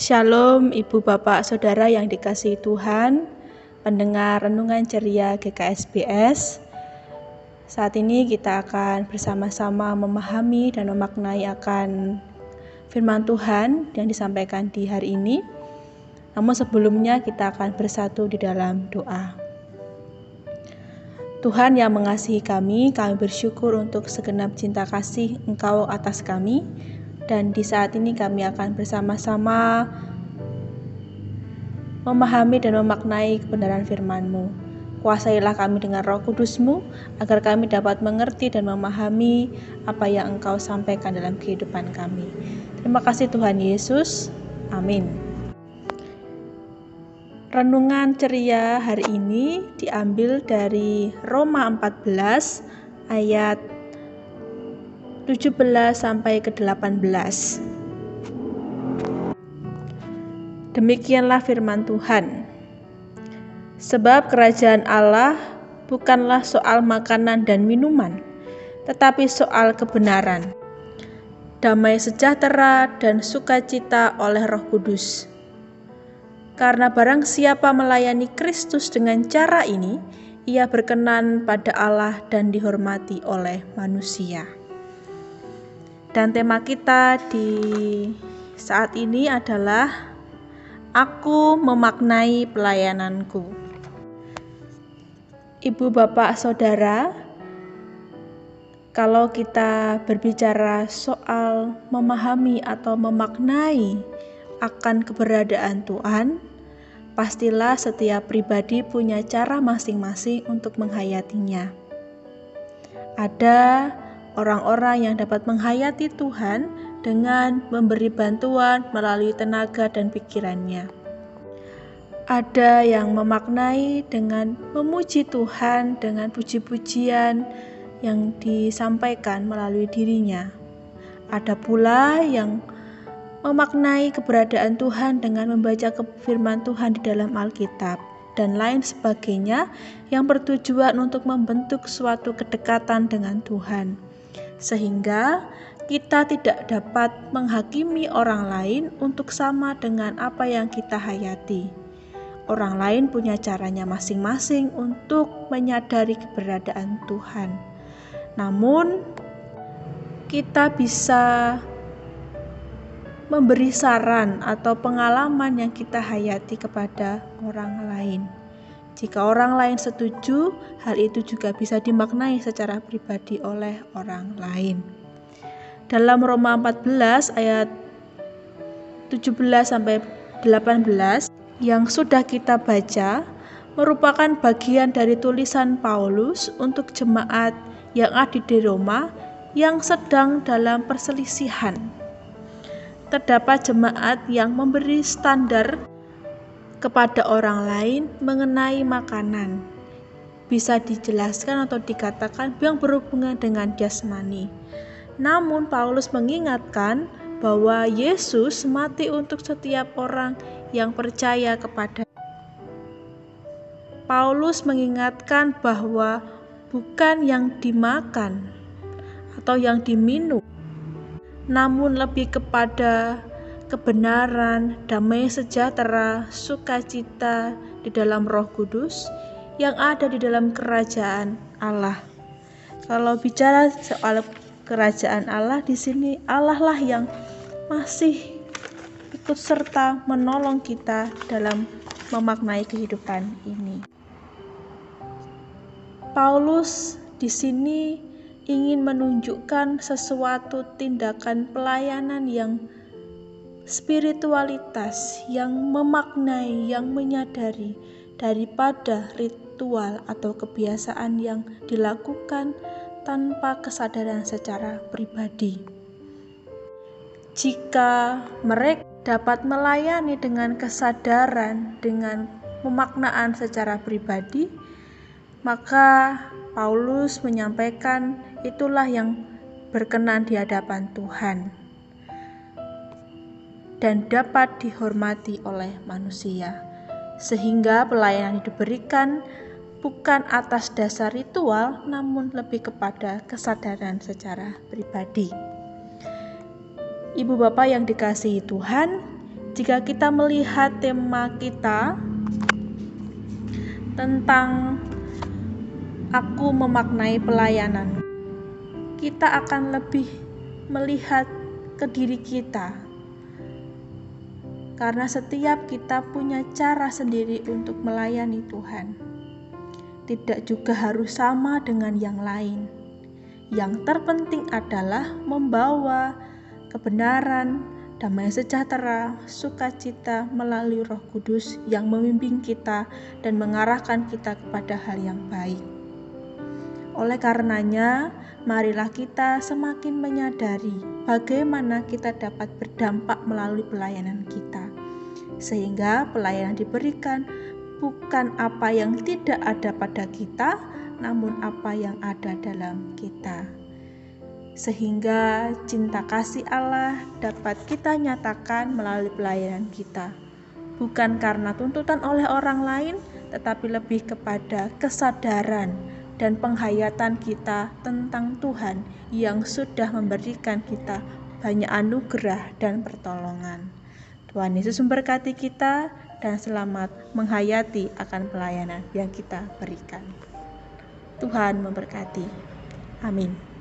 Shalom Ibu Bapak Saudara yang dikasihi Tuhan, pendengar Renungan Ceria GKSBS. Saat ini kita akan bersama-sama memahami dan memaknai akan firman Tuhan yang disampaikan di hari ini. Namun sebelumnya kita akan bersatu di dalam doa. Tuhan yang mengasihi kami bersyukur untuk segenap cinta kasih Engkau atas kami. Dan di saat ini kami akan bersama-sama memahami dan memaknai kebenaran firman-Mu. Kuasailah kami dengan Roh Kudus-Mu, agar kami dapat mengerti dan memahami apa yang Engkau sampaikan dalam kehidupan kami. Terima kasih Tuhan Yesus. Amin. Renungan ceria hari ini diambil dari Roma 14 ayat 17 sampai ke 18. Demikianlah firman Tuhan. Sebab kerajaan Allah bukanlah soal makanan dan minuman, tetapi soal kebenaran, damai sejahtera dan sukacita oleh Roh Kudus. Karena barang siapa melayani Kristus dengan cara ini, ia berkenan pada Allah dan dihormati oleh manusia. Dan tema kita di saat ini adalah Aku memaknai pelayananku. Ibu, Bapak, Saudara, kalau kita berbicara soal memahami atau memaknai akan keberadaan Tuhan, pastilah setiap pribadi punya cara masing-masing untuk menghayatinya. Ada orang-orang yang dapat menghayati Tuhan dengan memberi bantuan melalui tenaga dan pikirannya. Ada yang memaknai dengan memuji Tuhan dengan puji-pujian yang disampaikan melalui dirinya. Ada pula yang memaknai keberadaan Tuhan dengan membaca firman Tuhan di dalam Alkitab dan lain sebagainya yang bertujuan untuk membentuk suatu kedekatan dengan Tuhan. Sehingga kita tidak dapat menghakimi orang lain untuk sama dengan apa yang kita hayati. Orang lain punya caranya masing-masing untuk menyadari keberadaan Tuhan. Namun, kita bisa memberi saran atau pengalaman yang kita hayati kepada orang lain. Jika orang lain setuju, hal itu juga bisa dimaknai secara pribadi oleh orang lain. Dalam Roma 14 ayat 17 sampai 18 yang sudah kita baca merupakan bagian dari tulisan Paulus untuk jemaat yang ada di Roma yang sedang dalam perselisihan. Terdapat jemaat yang memberi standar kepada orang lain mengenai makanan. Bisa dijelaskan atau dikatakan yang berhubungan dengan jasmani. Namun Paulus mengingatkan bahwa Yesus mati untuk setiap orang yang percaya kepada. Paulus mengingatkan bahwa bukan yang dimakan atau yang diminum, namun lebih kepada kebenaran, damai sejahtera, sukacita di dalam Roh Kudus yang ada di dalam kerajaan Allah. Kalau bicara soal kerajaan Allah, di sini Allah lah yang masih ikut serta menolong kita dalam memaknai kehidupan ini. Paulus di sini ingin menunjukkan sesuatu tindakan pelayanan yang spiritualitas, yang memaknai, yang menyadari daripada ritual atau kebiasaan yang dilakukan tanpa kesadaran secara pribadi. Jika mereka dapat melayani dengan kesadaran, dengan pemaknaan secara pribadi, maka Paulus menyampaikan itulah yang berkenan di hadapan Tuhan dan dapat dihormati oleh manusia. Sehingga pelayanan diberikan bukan atas dasar ritual, namun lebih kepada kesadaran secara pribadi. Ibu bapak yang dikasihi Tuhan, Jika kita melihat tema kita tentang aku memaknai pelayanan, kita akan lebih melihat ke diri kita, karena setiap kita punya cara sendiri untuk melayani Tuhan. Tidak juga harus sama dengan yang lain. Yang terpenting adalah membawa kebenaran, damai sejahtera, sukacita melalui Roh Kudus yang memimpin kita dan mengarahkan kita kepada hal yang baik. Oleh karenanya, marilah kita semakin menyadari bagaimana kita dapat berdampak melalui pelayanan kita, sehingga pelayanan diberikan bukan apa yang tidak ada pada kita, namun apa yang ada dalam kita. Sehingga cinta kasih Allah dapat kita nyatakan melalui pelayanan kita. Bukan karena tuntutan oleh orang lain, tetapi lebih kepada kesadaran dan penghayatan kita tentang Tuhan yang sudah memberikan kita banyak anugerah dan pertolongan. Tuhan Yesus memberkati kita dan selamat menghayati akan pelayanan yang kita berikan. Tuhan memberkati. Amin.